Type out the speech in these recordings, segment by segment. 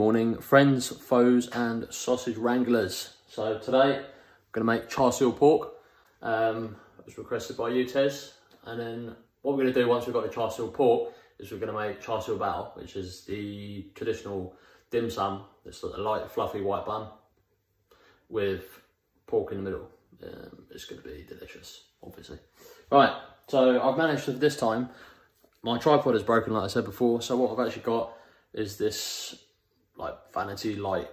morning, friends, foes and sausage wranglers. So today I'm going to make char siu pork. It was requested by you, Tez. And then what we're going to do once we've got the char siu pork is we're going to make Char Siu Bao, which is the traditional dim sum. It's like a light, fluffy white bun with pork in the middle. It's going to be delicious, obviously. Right, so I've managed to, this time, my tripod is broken like I said before, so what I've actually got is this like vanity light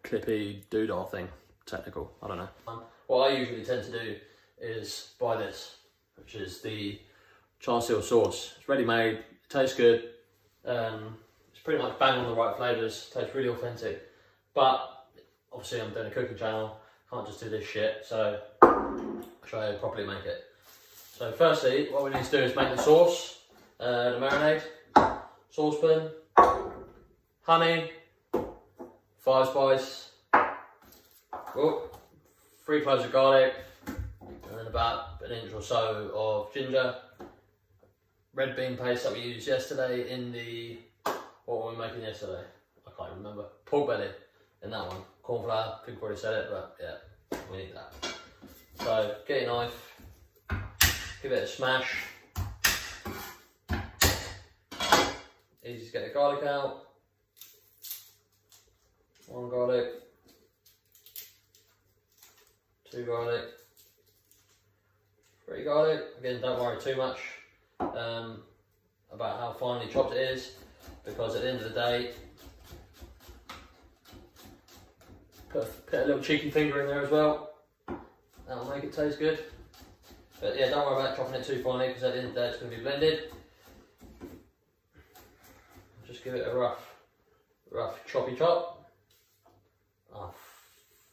clippy doodah thing, technical, I don't know. What I usually tend to do is buy this, which is the char siu sauce. It's ready made, it tastes good, it's pretty much bang on the right flavours, tastes really authentic, but obviously I'm doing a cooking channel, can't just do this shit, so I'll show you how to properly make it. So firstly, what we need to do is make the sauce, the marinade, saucepan, honey, 5 spice, 3 cloves of garlic, and then about an inch or so of ginger, red bean paste that we used yesterday in the, what were we making yesterday? I can't remember. Pork belly in that one. Corn flour, I think I've already said it, but yeah, we need that. So get your knife, give it a smash. Easy to get the garlic out. 1 garlic, 2 garlic, 3 garlic. Again, don't worry too much about how finely chopped it is, because at the end of the day, put a little cheeky finger in there as well. That'll make it taste good. But yeah, don't worry about chopping it too finely, because at the end of the day it's going to be blended. Just give it a rough choppy chop. Oh,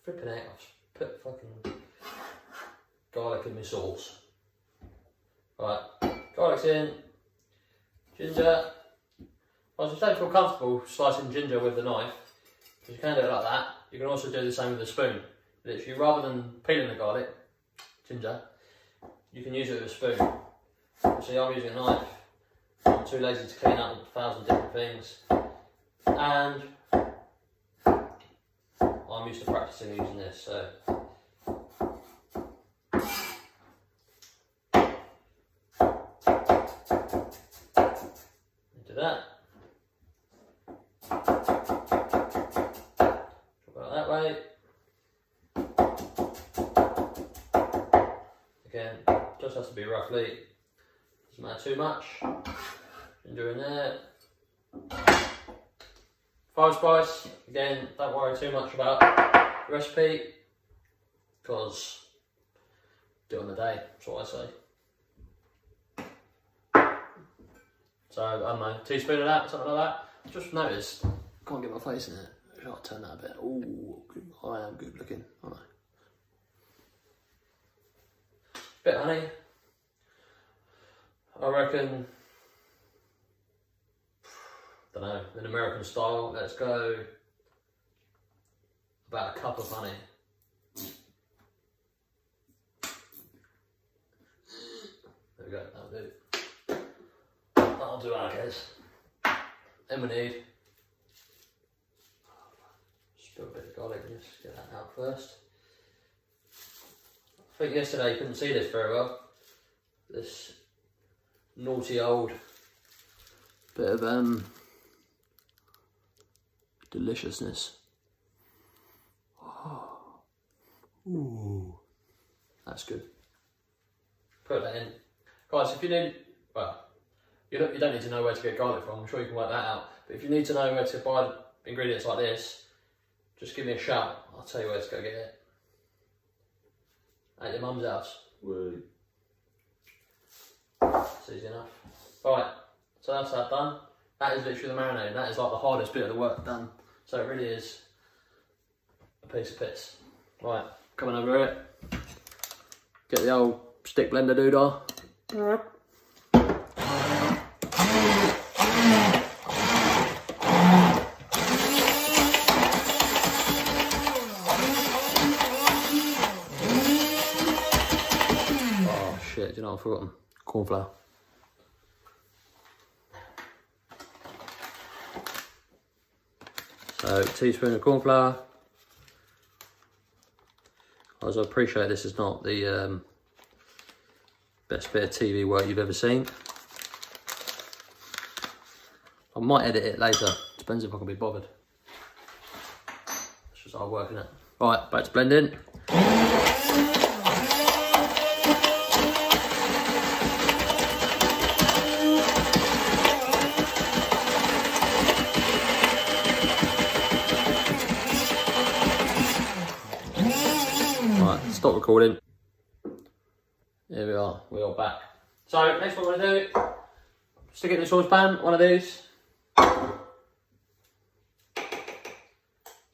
flipping out, I've put fucking garlic in my sauce. Right, garlic's in, ginger. Well, if you don't feel comfortable slicing ginger with the knife, you can do it like that. You can also do the same with a spoon. Literally, rather than peeling the garlic, ginger, you can use it with a spoon. See, I'm using a knife. I'm too lazy to clean up 1,000 different things. And I'm used to practicing using this, so. Do that. Chop it that way. Again, just has to be roughly. Doesn't matter too much. Ginger in there. 5 spice. Again, don't worry too much about the recipe, because do it on the day. That's what I say. So I don't know, teaspoon of that, something like that. Just noticed, can't get my face in it. I'll turn that a bit. Ooh, I am good looking, aren't I? Bit of honey. I reckon, don't know, in American style, let's go about a cup of honey. There we go, that'll do. That'll do, I guess. Then we need, just put a bit of garlic and just get that out first. I think yesterday you couldn't see this very well. This naughty old bit of deliciousness. Oh. Ooh, that's good. Put that in, guys. If you need, well, you don't need to know where to get garlic from. I'm sure you can work that out. But if you need to know where to buy ingredients like this, just give me a shout. I'll tell you where to go get it. At your mum's house. Woo. It's easy enough. Right, so that's that done. That is literally the marinade. That is like the hardest bit of the work done. So it really is a piece of piss. Right, coming over it. Get the old stick blender doodah. Oh shit, do you know what I've forgotten? Corn flour. So, teaspoon of corn flour. As I appreciate this is not the best bit of TV work you've ever seen. I might edit it later, depends if I can be bothered. It's just hard working it. Right, back to blending. Right, stop recording. Here we are back. So, next what we're going to do, stick it in the saucepan, one of these.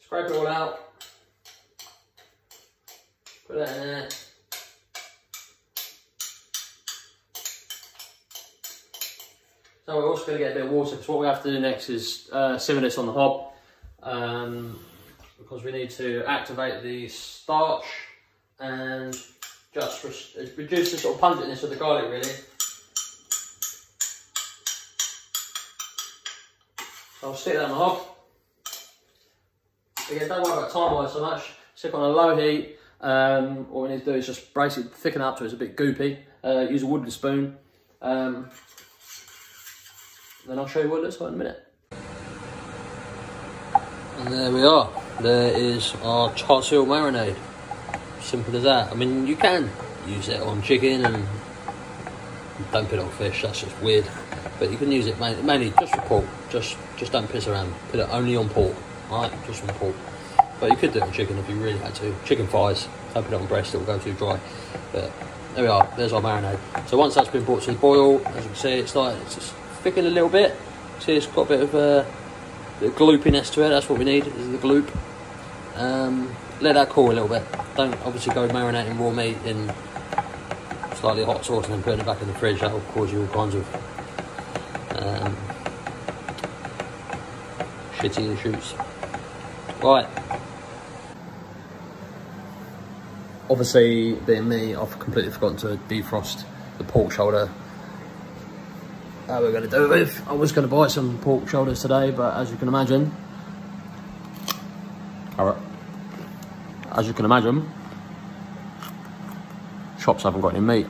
Scrape it all out. Put that in there. So we're also going to get a bit of water, because what we have to do next is simmer this on the hob. Because we need to activate the starch and just reduce the sort of pungentness of the garlic, really. So I'll stick that on the hob. Again, don't worry about time-wise so much. Stick on a low heat. What we need to do is just basically thicken up so it's a bit goopy. Use a wooden spoon. Then I'll show you what it looks like in a minute. And there we are. There is our char siu marinade. Simple as that. I mean, you can use it on chicken and don't put it on fish. That's just weird. But you can use it mainly just for pork. Just don't piss around. Put it only on pork. Right, just on pork. But you could do it on chicken if you really had to. Chicken thighs. Don't put it on breast. It will go too dry. But there we are. There's our marinade. So once that's been brought to the boil, as you can see, it's just thickened a little bit. See, it's got a bit of gloopiness to it. That's what we need, is the gloop. Let that cool a little bit. Don't obviously go marinating raw meat in slightly hot sauce and then putting it back in the fridge. That will cause you all kinds of shitty issues. Right. Obviously, being me, I've completely forgotten to defrost the pork shoulder. How we're going to do it with. I was going to buy some pork shoulders today, but as you can imagine, shops haven't got any meat.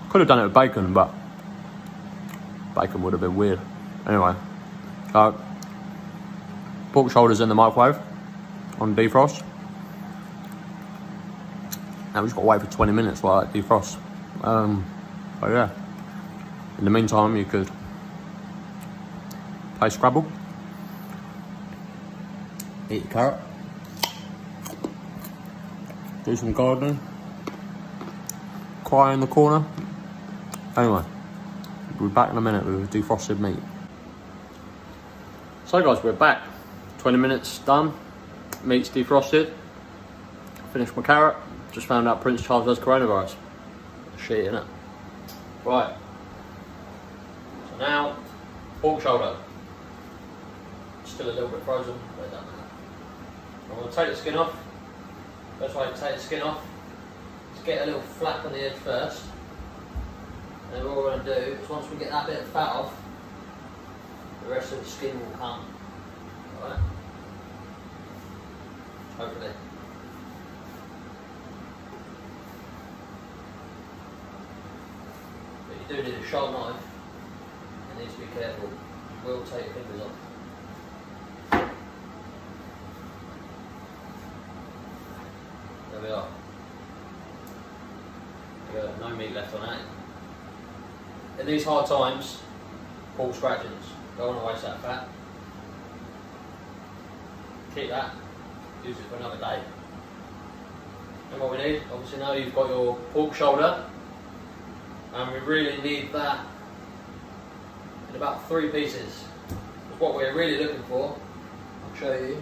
Could have done it with bacon, but bacon would have been weird. Anyway, so pork shoulders in the microwave on defrost. Now we've just got to wait for 20 minutes while it defrosts. But yeah, in the meantime, you could play Scrabble, eat a carrot, do some gardening, cry in the corner. Anyway, we'll be back in a minute with defrosted meat. So guys, we're back. 20 minutes done. Meat's defrosted. Finished my carrot. Just found out Prince Charles has coronavirus. Shit, innit? Right. So now, pork shoulder. Still a little bit frozen, but it doesn't matter. I'm going to take the skin off. First way to take the skin off is get a little flap on the edge first. And then what we're going to do is once we get that bit of fat off, the rest of the skin will come. Alright? Hopefully. But you do need a sharp knife. You need to be careful. You will take your fingers off. There we are. No meat left on that. In these hard times, pork scratchings. Don't want to waste that fat. Keep that. Use it for another day. And what we need, obviously now you've got your pork shoulder, and we really need that in about 3 pieces. Because what we're really looking for, I'll show you,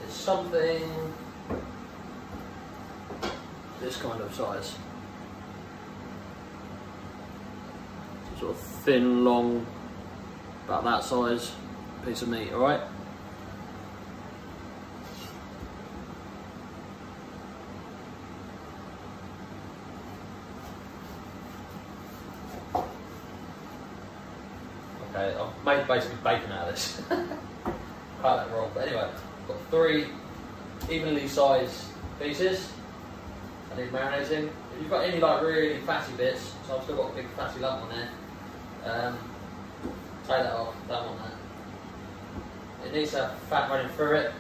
is something this kind of size. Sort of thin, long, about that size piece of meat, alright? Okay, I've made basically bacon out of this. cut that wrong. But anyway, I've got 3 evenly sized pieces. I need marinating. If you've got any like really fatty bits, so I've still got a big fatty lump on there, take that off, don't want that. It needs to have fat running through it,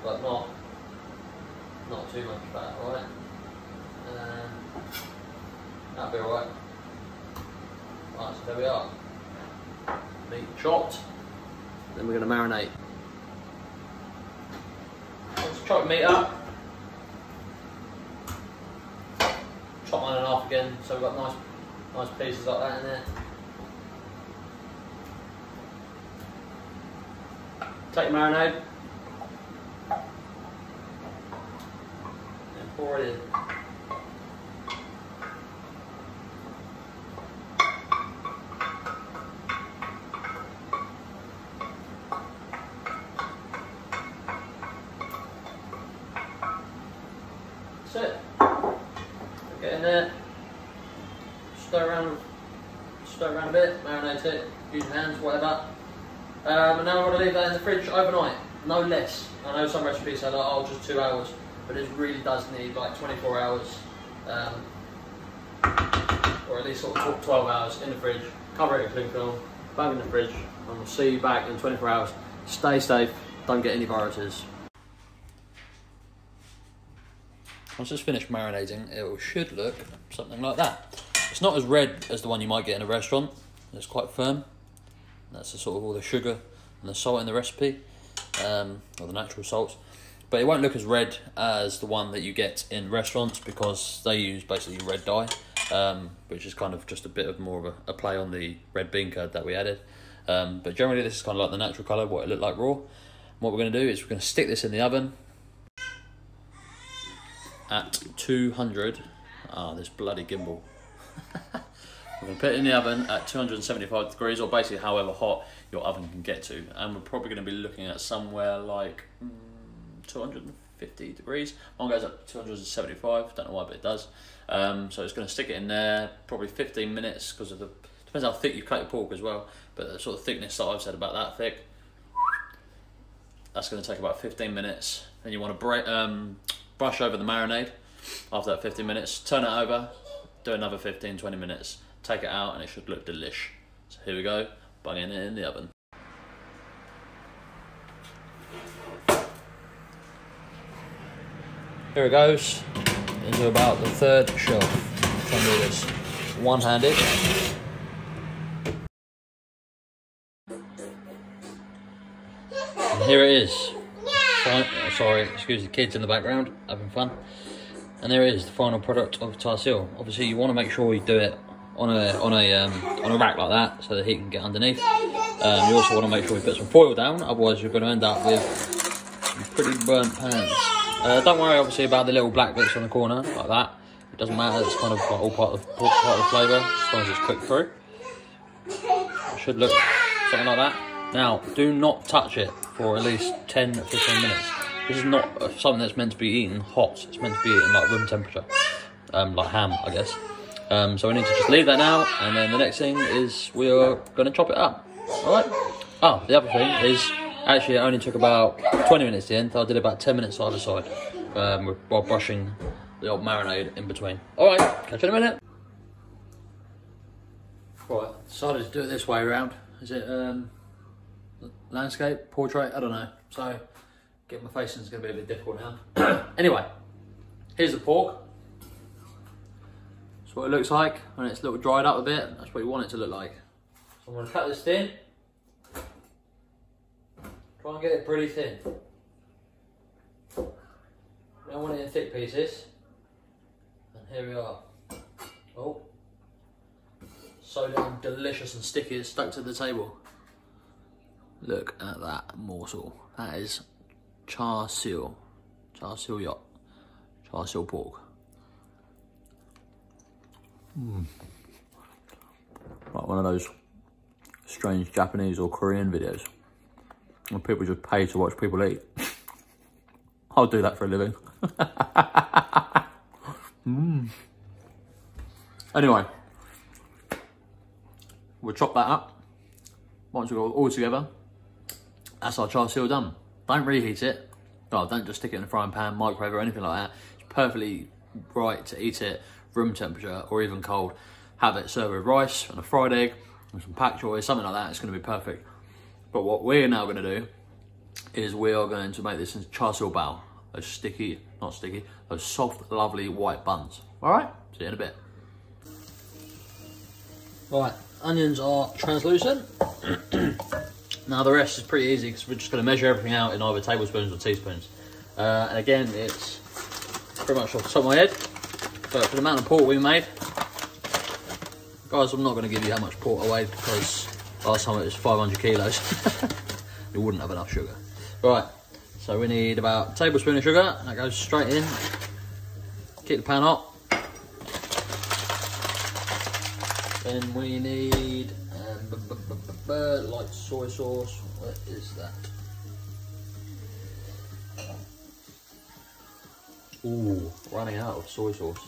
but not too much fat, alright? That'll be alright. Right, so there we are. Meat chopped. Then we're going to marinate. Let's chop meat up. Chop mine in half again, so we've got nice pieces like that in there. Take your marinade and pour it in. That's it. Get in there, stir around a bit, marinate it, use your hands, whatever. And now I'm going to leave that in the fridge overnight, no less. I know some recipes say like, oh, just 2 hours, but it really does need like 24 hours, or at least sort of 12 hours in the fridge. Cover it in cling film, bang in the fridge, and we'll see you back in 24 hours. Stay safe, don't get any viruses. Once it's finished marinating, it should look something like that. It's not as red as the one you might get in a restaurant. It's quite firm. That's the sort of all the sugar and the salt in the recipe, or the natural salts. But it won't look as red as the one that you get in restaurants because they use basically red dye, which is kind of just a bit of more of a play on the red bean curd that we added. But generally this is kind of like the natural colour, what it looked like raw. And what we're going to do is we're going to stick this in the oven at 200, this bloody gimbal. We're going to put it in the oven at 275 degrees, or basically however hot your oven can get to. And we're probably going to be looking at somewhere like 250 degrees. Mine goes up to 275, don't know why, but it does. So it's going to stick it in there, probably 15 minutes, because of the, depends how thick you cut your pork as well, but the sort of thickness that I've said, about that thick. That's going to take about 15 minutes. Then you want to brush over the marinade after that 15 minutes, turn it over, do another 15-20 minutes, take it out, and it should look delish. So here we go, bunging it in the oven. Here it goes, into about the 3rd shelf. Try and do this one-handed. And here it is. Sorry, excuse the kids in the background, having fun. And there it is, the final product of Char Siu. Obviously, you want to make sure you do it on a rack like that, so the heat can get underneath. You also want to make sure you put some foil down, otherwise you're going to end up with some pretty burnt pans. Don't worry, obviously, about the little black bits on the corner like that. It doesn't matter; it's kind of all part of the flavour, as long as it's cooked through. It should look something like that. Now, do not touch it for at least 10-15 minutes. This is not something that's meant to be eaten hot. It's meant to be eaten like room temperature, like ham, I guess. So we need to just leave that now, and then the next thing is we are going to chop it up. All right. Oh, the other thing is, actually, it only took about 20 minutes to end. I did about 10 minutes either side, while brushing the old marinade in between. All right, catch you in a minute. Right, decided to do it this way around. Is it landscape, portrait? I don't know. So getting my face in is going to be a bit difficult now. Anyway, here's the pork. That's what it looks like when it's a little dried up a bit. That's what you want it to look like. So I'm going to cut this thin. Try and get it pretty thin. I don't want it in thick pieces. And here we are. Oh, so damn delicious and sticky, it's stuck to the table. Look at that morsel. That is char siu. Char siu yacht. Char siu pork. Like one of those strange Japanese or Korean videos where people just pay to watch people eat. I'll do that for a living. Anyway, we'll chop that up once we've got it all together. that's our char siu done. Don't reheat it. No, don't just stick it in a frying pan, microwave or anything like that. It's perfectly right to eat it room temperature or even cold. Have it served with rice and a fried egg and some pak choy, something like that. It's going to be perfect. But what we're now going to do is we are going to make this into Char Siu Bao. Those sticky, not sticky, those soft, lovely white buns. All right, see you in a bit. Right, onions are translucent. Now the rest is pretty easy because we're just going to measure everything out in either tablespoons or teaspoons. And again, it's pretty much off the top of my head. But for the amount of pork we made, guys, I'm not going to give you how much pork I weighed because last time it was 500 kilos. You wouldn't have enough sugar. Right, so we need about a tablespoon of sugar. That goes straight in. Keep the pan hot. Then we need light soy sauce. What is that? Ooh, running out of soy sauce.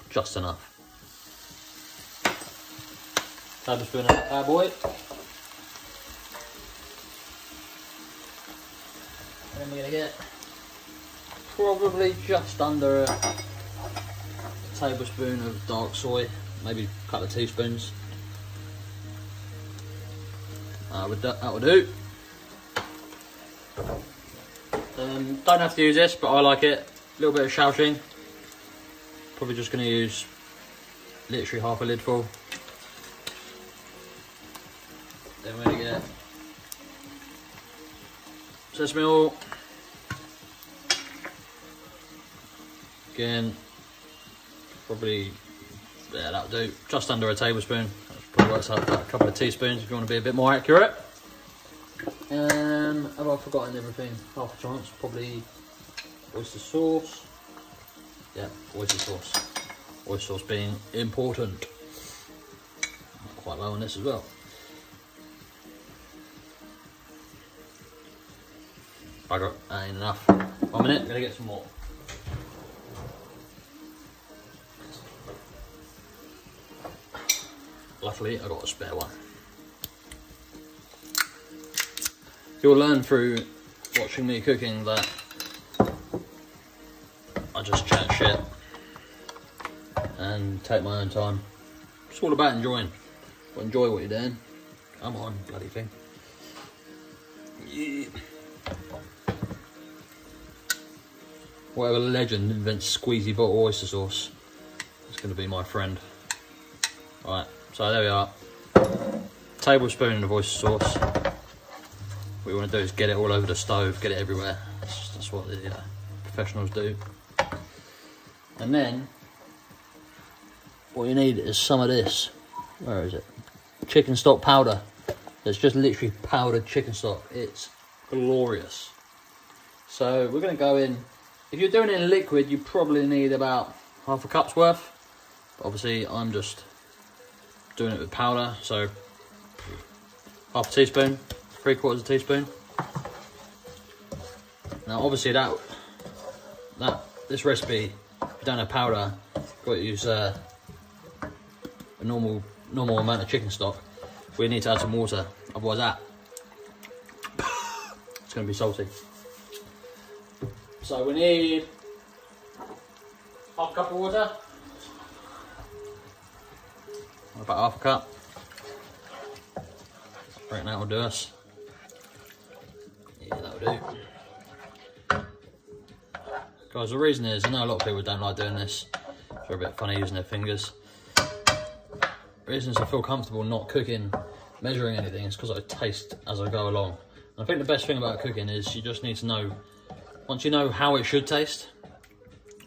Just enough. Tablespoon of that bad boy. And we're gonna get probably just under a tablespoon of dark soy, maybe a couple of teaspoons. That will do. Don't have to use this, but I like it. A little bit of Shaoxing. Probably just going to use literally half a lid full. Then we're going to get sesame oil. Again, probably, yeah, that'll do. Just under a tablespoon. That probably works out about a couple of teaspoons if you want to be a bit more accurate. Have I forgotten everything? Half a chance. Probably oyster sauce. Yeah, oyster sauce. Oyster sauce being important. Quite low on this as well. Bugger, that ain't enough. 1 minute, I'm gonna get some more. Luckily, I got a spare one. You'll learn through watching me cooking that I just chat shit and take my own time. It's all about enjoying. But enjoy what you're doing. Come on, bloody thing. Yeah. Whatever legend invents squeezy bottle oyster sauce, it's going to be my friend. Right, so there we are. Tablespoon of oyster sauce. What you want to do is get it all over the stove, get it everywhere. That's what the professionals do. And then, what you need is some of this. Where is it? Chicken stock powder. It's just literally powdered chicken stock. It's glorious. So we're going to go in. If you're doing it in liquid, you probably need about half a cup's worth. But obviously, I'm just doing it with powder. So half a teaspoon. 3/4 teaspoon. Now, obviously, this recipe, if you don't have powder, you've got to use a normal amount of chicken stock. We need to add some water, otherwise it's going to be salty. So we need half a cup of water, about half a cup. I reckon that will do us. Yeah, that'll do. Guys, the reason is, I know a lot of people don't like doing this. They're a bit funny using their fingers. The reason is I feel comfortable not cooking, measuring anything, is because I taste as I go along. And I think the best thing about cooking is you just need to know, once you know how it should taste,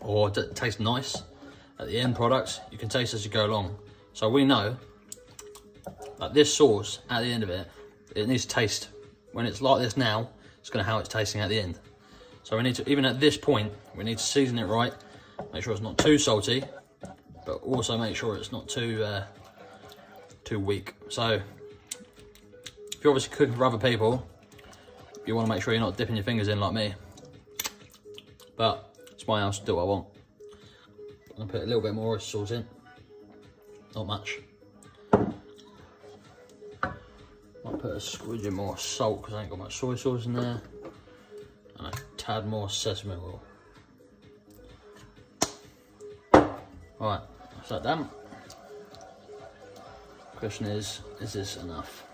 or taste nice, at the end product, you can taste as you go along. So we know that this sauce, at the end of it, it needs to taste, when it's like this now, it's going to how it's tasting at the end. So we need to, even at this point, we need to season it right, make sure it's not too salty, but also make sure it's not too weak. So if you're obviously cooking for other people, you want to make sure you're not dipping your fingers in like me. But it's my house, do what I want. I'm going to put a little bit more oyster sauce in, not much. Might put a squidge more salt because I ain't got much soy sauce in there. And a tad more sesame oil. Right, that's that done. Question is this enough?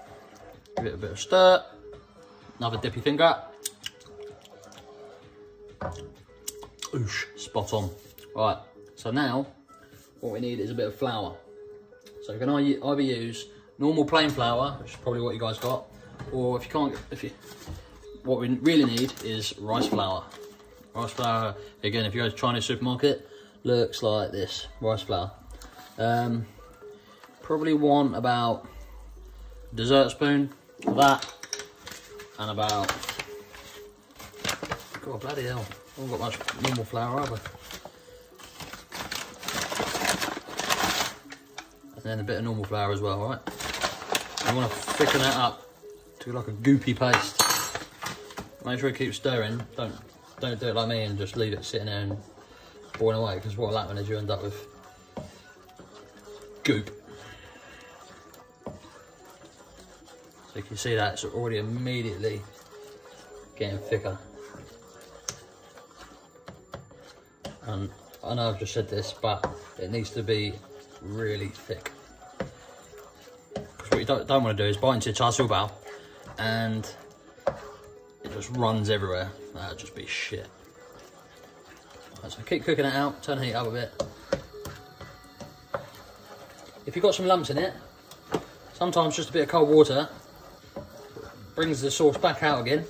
Give it a bit of stir. Another dippy finger. Oosh, spot on. Right, so now what we need is a bit of flour. So you can either use normal plain flour, which is probably what you guys got, or if you can't, what we really need is rice flour. Rice flour, again, if you go to Chinese supermarket, looks like this, rice flour. Probably want about a dessert spoon of that, and about, God bloody hell, I haven't got much normal flour either. And then a bit of normal flour as well, right? You want to thicken that up to like a goopy paste. Make sure you keep stirring. Don't do it like me and just leave it sitting there and boiling away, because what will happen is you end up with goop. So you can see that it's already immediately getting thicker. And I know I've just said this, but it needs to be really thick. Because what you don't want to do is bite into Char Siu Bao and it just runs everywhere. That'd just be shit. Right, so keep cooking it out, turn the heat up a bit. If you've got some lumps in it, sometimes just a bit of cold water brings the sauce back out again,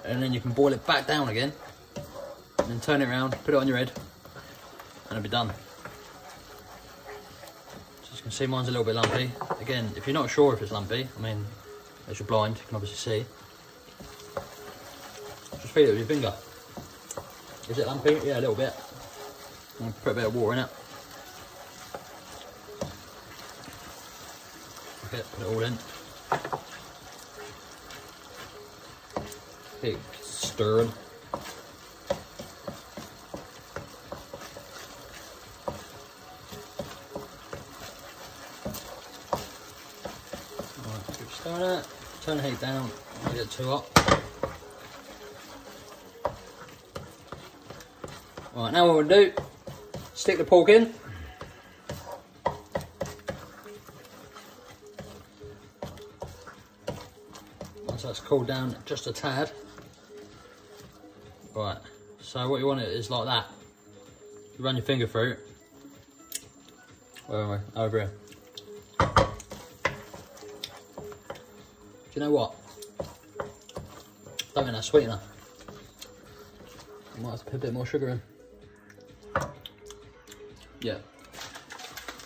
and then you can boil it back down again, and then turn it around, put it on your head, and it'll be done. So as you can see, mine's a little bit lumpy. Again, if you're not sure if it's lumpy, I mean, as you're blind, you can obviously see. Just feel it with your finger. Is it lumpy? Yeah, a little bit. I'm gonna put a bit of water in it. Okay, put it all in. Keep stirring. Alright, keep stirring it. Turn the heat down, don't get it too hot. Right, now what we'll do, stick the pork in. Once that's cooled down just a tad. Right, so what you want it is like that. You run your finger through it. Where am I? Over here. Do you know what? Don't think that's sweet enough. I might have to put a bit more sugar in. Yeah,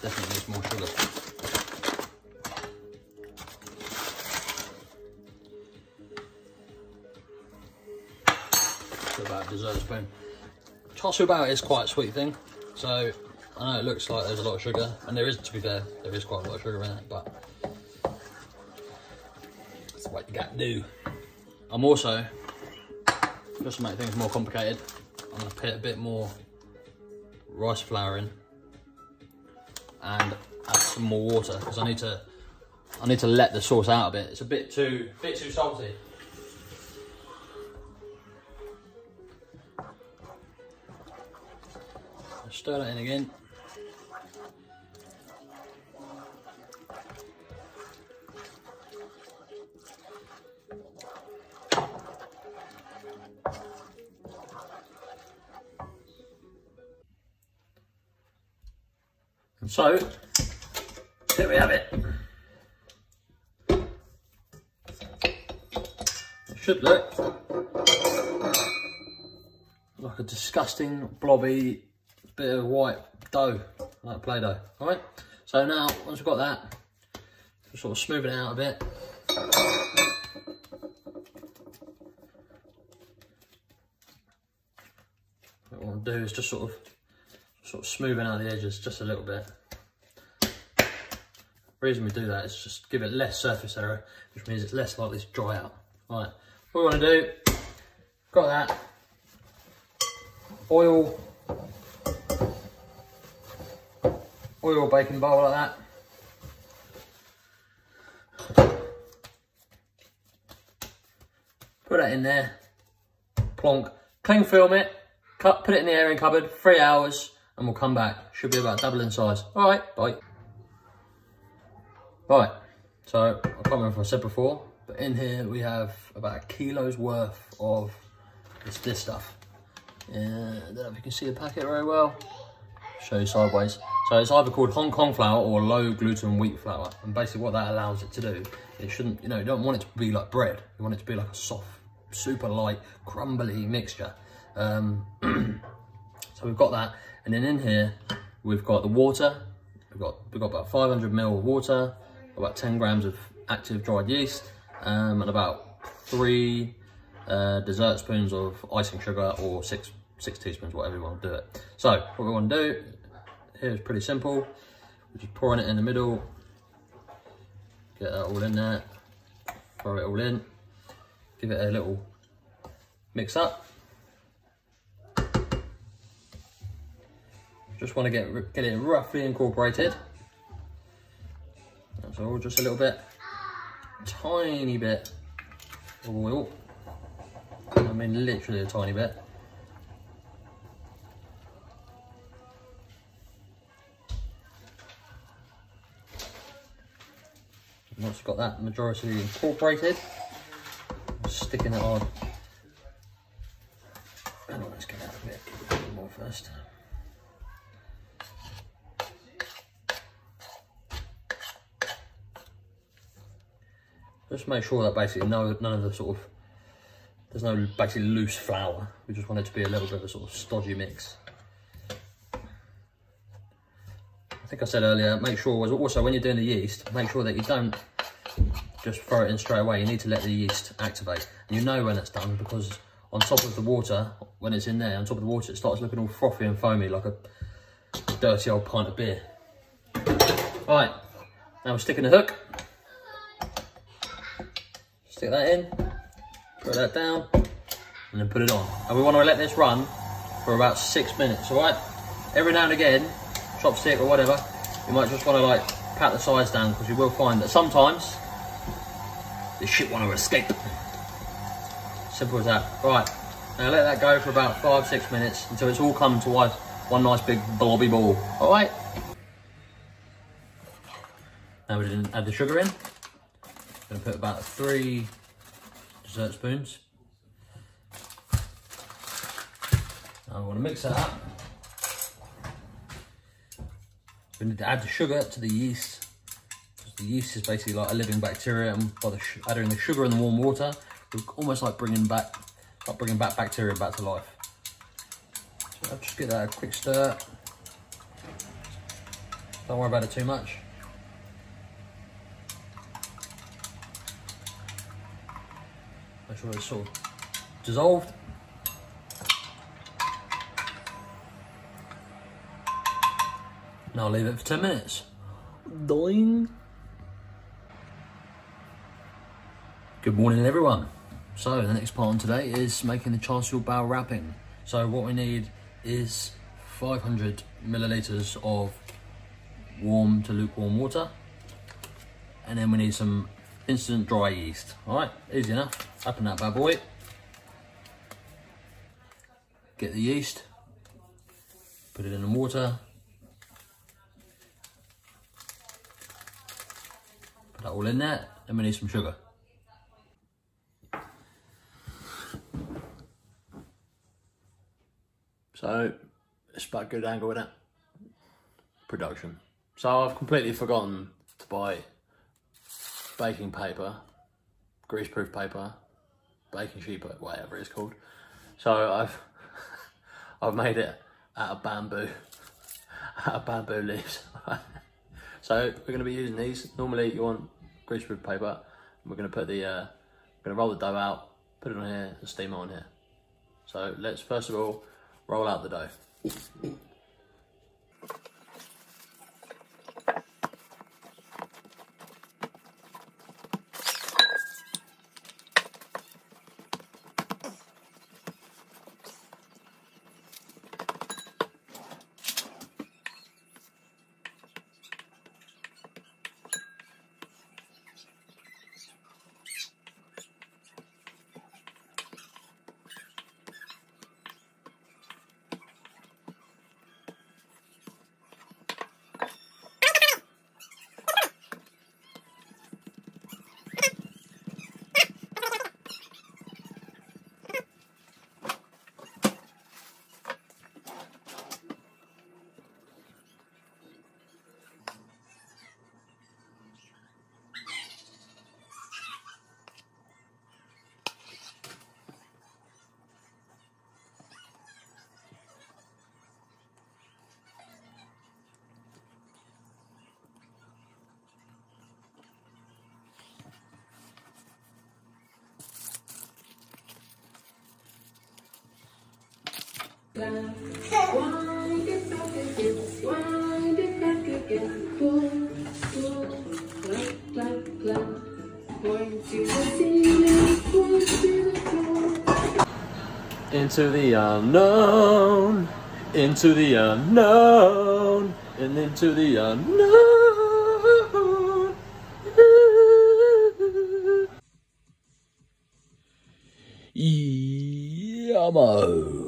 definitely needs more sugar. About a dessert spoon. Char Siu Bao is quite a sweet thing, so I know it looks like there's a lot of sugar, and there is, to be fair, there is quite a lot of sugar in it, but that's what you got to do. I'm also, just to make things more complicated, I'm going to put a bit more rice flour in and add some more water, because I need to let the sauce out a bit. It's a bit too salty. Stir that in again. And so, here we have it. It should look like a disgusting blobby bit of white dough, like Play-Doh. Alright, so now once we've got that, just sort of smoothing it out a bit. What I want to do is just sort of smoothing out the edges just a little bit. The reason we do that is just give it less surface area, which means it's less likely to dry out. Alright, what we want to do, got that, oil baking bowl like that. Put that in there. Plonk. Cling film it. Put it in the airing cupboard. 3 hours. And we'll come back. Should be about double in size. Alright, bye. Right. So, I can't remember if I said before. But in here we have about a kilo's worth of this stuff. I don't know if you can see the packet very well. Show you sideways. So it's either called Hong Kong flour or low gluten wheat flour. And basically what that allows it to do, it shouldn't, you don't want it to be like bread. You want it to be like a soft, super light, crumbly mixture. So we've got that. And then in here, we've got the water. We've got about 500 ml of water, about 10 grams of active dried yeast, and about 3 dessert spoons of icing sugar, or 6 teaspoons, whatever you want to do it. So what we want to do here is pretty simple. We're just pouring it in the middle, get that all in there, throw it all in, give it a little mix up. Just want to get it roughly incorporated. That's all, just a little bit, tiny bit of oil. I mean literally a tiny bit. Once you've got that majority incorporated, sticking it on. Hang on, let's get that a bit more first. Just make sure that basically none of the sort of, there's no basically loose flour. We just want it to be a little bit of a sort of stodgy mix. I think I said earlier, make sure also when you're doing the yeast, make sure that you don't just throw it in straight away. You need to let the yeast activate. And you know when it's done because on top of the water, when it's in there, on top of the water, it starts looking all frothy and foamy like a dirty old pint of beer. Right, now we're sticking the hook. Stick that in, put that down, and then put it on. And we want to let this run for about 6 minutes, all right? Every now and again, chopstick or whatever, you might just want to like pat the sides down because you will find that sometimes this shit want to escape. Simple as that. Right, now let that go for about 5-6 minutes until it's all come to one nice big blobby ball, all right? Now we didn't add the sugar in. Going to put about 3 dessert spoons. Now I want to mix that up. We need to add the sugar to the yeast, because the yeast is basically like a living bacteria, and by adding the sugar and the warm water, we're almost like bringing back bacteria back to life. So I'll just give that a quick stir. Don't worry about it too much. Make sure it's sort of dissolved. Now I'll leave it for 10 minutes. Doing. Good morning everyone. So the next part on today is making the Char Siu Bao wrapping. So what we need is 500 milliliters of warm to lukewarm water. And then we need some instant dry yeast. Alright, easy enough. Open that bad boy. Get the yeast. Put it in the water. Put that all in there. Then we need some sugar. So, it's about a good angle, isn't it? Production. So I've completely forgotten to buy baking paper, greaseproof paper, baking sheet, whatever it's called. So I've made it out of bamboo leaves. So we're going to be using these. Normally you want greaseproof paper. And we're going to put roll the dough out, put it on here, and steam it on here. So let's first of all roll out the dough. Into the unknown, into the unknown, and into the unknown. Yummo.